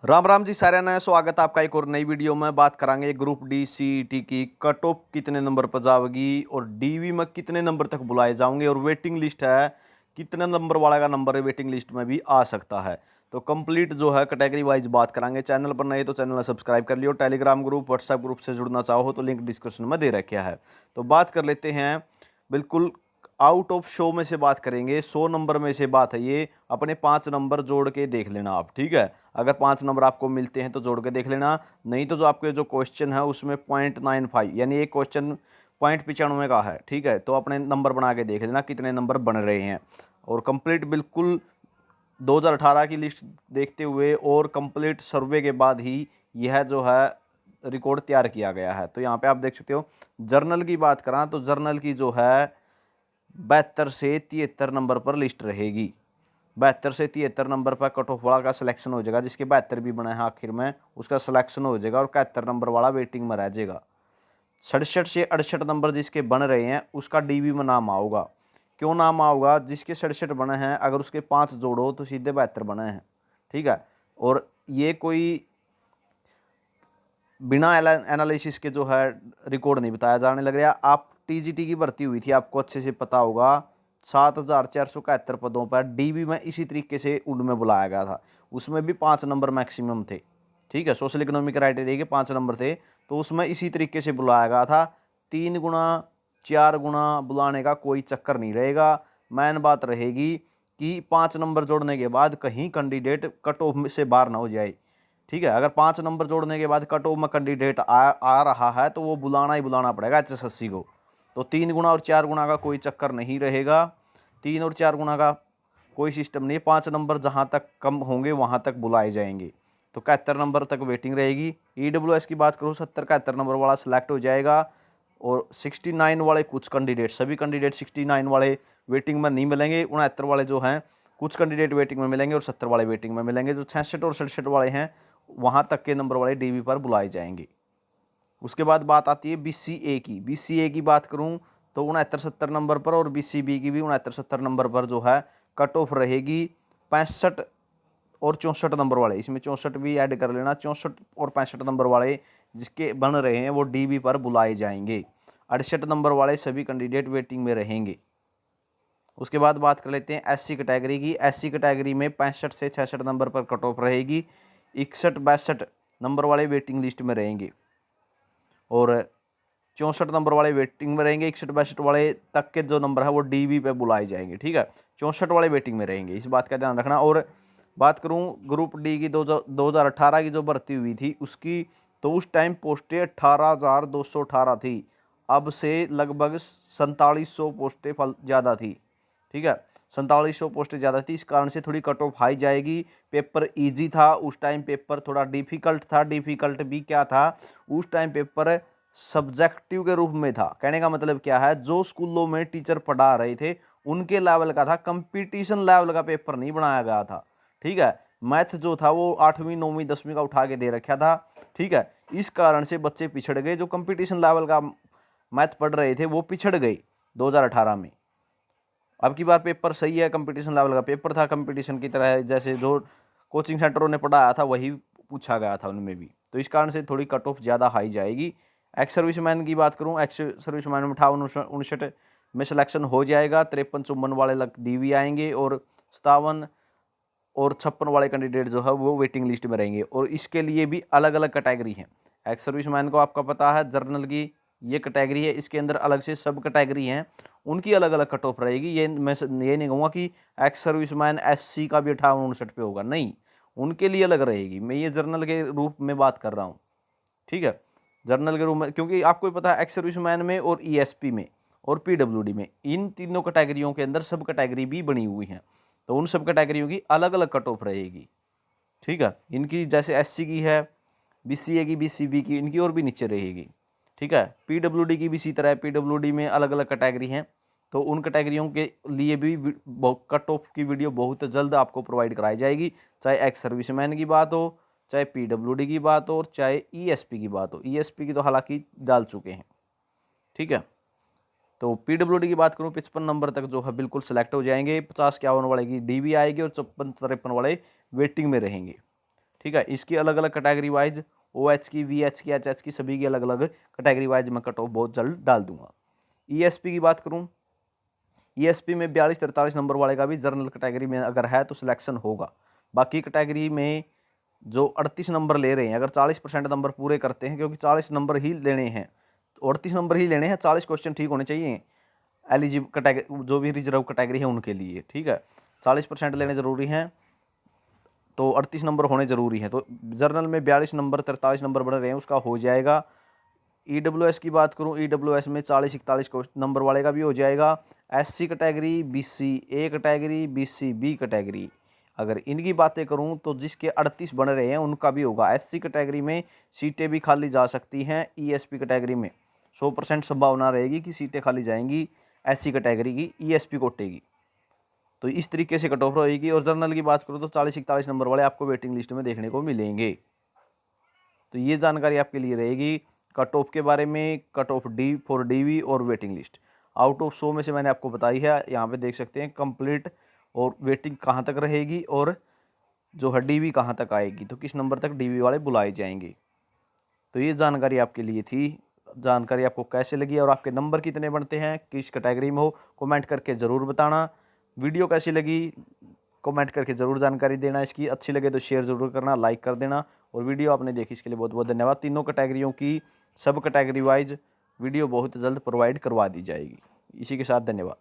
राम राम जी सारे नया स्वागत है आपका एक और नई वीडियो में। बात करांगे ग्रुप डी सीईटी की कट ऑफ कितने नंबर पर जाओगी और डीवी में कितने नंबर तक बुलाए जाओगे और वेटिंग लिस्ट है कितने नंबर वाला का नंबर है वेटिंग लिस्ट में भी आ सकता है। तो कंप्लीट जो है कैटेगरी वाइज बात करांगे। चैनल पर नए तो चैनल सब्सक्राइब कर लियो। टेलीग्राम ग्रुप व्हाट्सएप ग्रुप से जुड़ना चाहो तो लिंक डिस्क्रिप्शन में दे रखा है। तो बात कर लेते हैं बिल्कुल आउट ऑफ शो में से बात करेंगे। 100 नंबर में से बात है ये। अपने 5 नंबर जोड़ के देख लेना आप, ठीक है। अगर 5 नंबर आपको मिलते हैं तो जोड़ के देख लेना, नहीं तो जो आपके जो क्वेश्चन है उसमें 0.95 यानी एक क्वेश्चन 0.95 का है, ठीक है। तो अपने नंबर बना के देख लेना कितने नंबर बन रहे हैं। और कंप्लीट बिल्कुल 2018 की लिस्ट देखते हुए और कंप्लीट सर्वे के बाद ही यह जो है रिकॉर्ड तैयार किया गया है। तो यहाँ पे आप देख सकते हो। जर्नल की बात करा तो जर्नल की जो है 72 से 73 नंबर पर लिस्ट रहेगी। 72 से 73 नंबर पर कट ऑफ वाला का सिलेक्शन हो जाएगा। जिसके 72 भी बना है आखिर में उसका सिलेक्शन हो जाएगा और 71 नंबर वाला वेटिंग में रह जाएगा। 67 से 68 नंबर जिसके बन रहे हैं उसका डीबी में नाम आओगा। क्यों नाम आओगा? जिसके 67 बने हैं अगर उसके 5 जोड़ो तो सीधे 72 बने हैं, ठीक है। और ये कोई बिना एनालिसिस के जो है रिकॉर्ड नहीं बताया जाने लग रहा। आप टीजीटी की भर्ती हुई थी, आपको अच्छे से पता होगा। 7,471 पदों पर डीबी में इसी तरीके से उनमें बुलाया गया था। उसमें भी 5 नंबर मैक्सिमम थे, ठीक है। सोशल इकोनॉमिक क्राइटेरिया के 5 नंबर थे, तो उसमें इसी तरीके से बुलाया गया था। 3 गुना 4 गुना बुलाने का कोई चक्कर नहीं रहेगा। मेन बात रहेगी कि 5 नंबर जोड़ने के बाद कहीं कैंडिडेट कट ऑफ से बाहर ना हो जाए, ठीक है। अगर 5 नंबर जोड़ने के बाद कट ऑफ में कैंडिडेट आ रहा है तो वो बुलाना ही बुलाना पड़ेगा HSSC को। तो 3 गुना और 4 गुना का कोई चक्कर नहीं रहेगा। 3 और 4 गुना का कोई सिस्टम नहीं। 5 नंबर जहाँ तक कम होंगे वहाँ तक बुलाए जाएंगे। तो 71 नंबर तक वेटिंग रहेगी। EWS की बात करूँ 70-71 नंबर वाला सिलेक्ट हो जाएगा। और 69 वाले कुछ कैंडिडेट, सभी कैंडिडेट 69 वाले वेटिंग में नहीं मिलेंगे। 69 वाले जो हैं कुछ कैंडिडेट वेटिंग में मिलेंगे और 70 वाले वेटिंग में मिलेंगे। जो 66 और 67 वाले हैं वहाँ तक के नंबर वाले डीवी पर बुलाए जाएंगे। उसके बाद बात आती है BCA की। BCA की बात करूं तो 69-70 नंबर पर और BCB की भी 69-70 नंबर पर जो है कट ऑफ रहेगी। 65 और 64 नंबर वाले, इसमें 64 भी ऐड कर लेना। 64 और 65 नंबर वाले जिसके बन रहे हैं वो डीबी पर बुलाए जाएंगे। 68 नंबर वाले सभी कैंडिडेट वेटिंग में रहेंगे। उसके बाद बात कर लेते हैं SC कैटेगरी की। SC कैटेगरी में 65 से 66 नंबर पर कट ऑफ रहेगी। 61-62 नंबर वाले वेटिंग लिस्ट में रहेंगे और 64 नंबर वाले वेटिंग में रहेंगे। 61-62 वाले तक के जो नंबर है वो डीबी पे बुलाए जाएंगे, ठीक है। 64 वाले वेटिंग में रहेंगे, इस बात का ध्यान रखना। और बात करूं ग्रुप डी की 2018 की जो भर्ती हुई थी उसकी, तो उस टाइम पोस्टें 18,218 थी। अब से लगभग 4700 पोस्टें ज़्यादा थी, ठीक है। 4700 पोस्टें ज़्यादा थी, इस कारण से थोड़ी कट ऑफ हाई जाएगी। पेपर इजी था उस टाइम, पेपर थोड़ा डिफिकल्ट था। डिफिकल्ट भी क्या था उस टाइम? पेपर सब्जेक्टिव के रूप में था। कहने का मतलब क्या है, जो स्कूलों में टीचर पढ़ा रहे थे उनके लेवल का था, कंपटीशन लेवल का पेपर नहीं बनाया गया था, ठीक है। मैथ जो था वो 8वीं 9वीं 10वीं का उठा के दे रखा था, ठीक है। इस कारण से बच्चे पिछड़ गए। जो कंपटीशन लेवल का मैथ पढ़ रहे थे वो पिछड़ गए 2018 में। अब की बार पेपर सही है, कंपटीशन लेवल का पेपर था, कंपटीशन की तरह जैसे जो कोचिंग सेंटरों ने पढ़ाया था वही पूछा गया था उनमें भी। तो इस कारण से थोड़ी कट ऑफ ज़्यादा हाई जाएगी। एक्स सर्विसमैन की बात करूँ, एक्स सर्विसमैन में 58-59 में सिलेक्शन हो जाएगा। 53-54 वाले डीवी आएंगे और 57 और 56 वाले कैंडिडेट जो है वो वेटिंग लिस्ट में रहेंगे। और इसके लिए भी अलग अलग कैटेगरी हैं। एक्स सर्विसमैन को आपका पता है जर्नल की ये कैटेगरी है, इसके अंदर अलग से सब कैटेगरी हैं, उनकी अलग अलग कट ऑफ रहेगी। ये मैं ये नहीं कहूँगा कि एक्स सर्विसमैन SC का भी 58-59 पे होगा, नहीं, उनके लिए अलग रहेगी। मैं ये जर्नल के रूप में बात कर रहा हूँ, ठीक है। जर्नल के रूप में, क्योंकि आपको पता है एक्स सर्विसमैन में और ESP में और PWD में, इन तीनों कैटेगरियों के अंदर सब कैटेगरी भी बनी हुई हैं। तो उन सब कैटेगरियों की अलग अलग कट ऑफ रहेगी, ठीक है। इनकी जैसे SC की है, BCA की, BCB की, इनकी और भी नीचे रहेगी, ठीक है। PWD की भी इसी तरह है। PWD में अलग अलग कैटेगरी हैं। तो उन कैटेगरियों के लिए भी कट ऑफ की वीडियो बहुत जल्द आपको प्रोवाइड कराई जाएगी। चाहे एक्स सर्विसमैन की बात हो, चाहे PWD की बात हो और चाहे ESP की बात हो। ESP की तो हालांकि डाल चुके हैं, ठीक है। तो PWD की बात करूँ 55 नंबर तक जो है बिल्कुल सेलेक्ट हो जाएंगे। 50-51 वाले की डीवी आएगी और 54-53 वाले वेटिंग में रहेंगे, ठीक है। इसकी अलग अलग कैटेगरी वाइज OH की, VH की, HH की, सभी की अलग अलग कैटेगरी वाइज मैं कट ऑफ बहुत जल्द डाल दूंगा। ESP की बात करूं, ESP में 42-43 नंबर वाले का भी जनरल कैटेगरी में अगर है तो सिलेक्शन होगा। बाकी कैटेगरी में जो 38 नंबर ले रहे हैं, अगर 40% नंबर पूरे करते हैं, क्योंकि 40 नंबर ही लेने हैं, तो 38 नंबर ही लेने हैं, 40 क्वेश्चन ठीक होने चाहिए एलिजिबल कैटेगरी, जो भी रिजर्व कैटेगरी है उनके लिए, ठीक है। 40% लेने ज़रूरी हैं, तो 38 नंबर होने ज़रूरी है। तो जर्नल में 42 नंबर 43 नंबर बढ़ रहे हैं, उसका हो जाएगा। EWS की बात करूं, EWS में 40-41 नंबर वाले का भी हो जाएगा। SC category, BC A category, BC B category, अगर इनकी बातें करूं तो जिसके 38 बन रहे हैं उनका भी होगा। SC कैटेगरी में सीटें भी खाली जा सकती हैं। ESP कैटेगरी में 100% संभावना रहेगी कि सीटें खाली जाएंगी SC कैटेगरी की, ESP कोटे की। तो इस तरीके से कट ऑफ रहेगी। और जर्नल की बात करूँ तो 40-41 नंबर वाले आपको वेटिंग लिस्ट में देखने को मिलेंगे। तो ये जानकारी आपके लिए रहेगी कट ऑफ के बारे में, cut off D for DV और वेटिंग लिस्ट। आउट ऑफ 100 में से मैंने आपको बताई है, यहाँ पे देख सकते हैं कंप्लीट और वेटिंग कहाँ तक रहेगी और जो है DV कहाँ तक आएगी, तो किस नंबर तक DV वाले बुलाए जाएंगे। तो ये जानकारी आपके लिए थी। जानकारी आपको कैसे लगी और आपके नंबर कितने बनते हैं, किस कैटेगरी में हो, कमेंट करके ज़रूर बताना। वीडियो कैसी लगी कमेंट करके ज़रूर जानकारी देना। इसकी अच्छी लगे तो शेयर ज़रूर करना, लाइक कर देना। और वीडियो आपने देखी इसके लिए बहुत बहुत धन्यवाद। तीनों कैटेगरियों की सब कैटेगरी वाइज वीडियो बहुत जल्द प्रोवाइड करवा दी जाएगी। इसी के साथ धन्यवाद।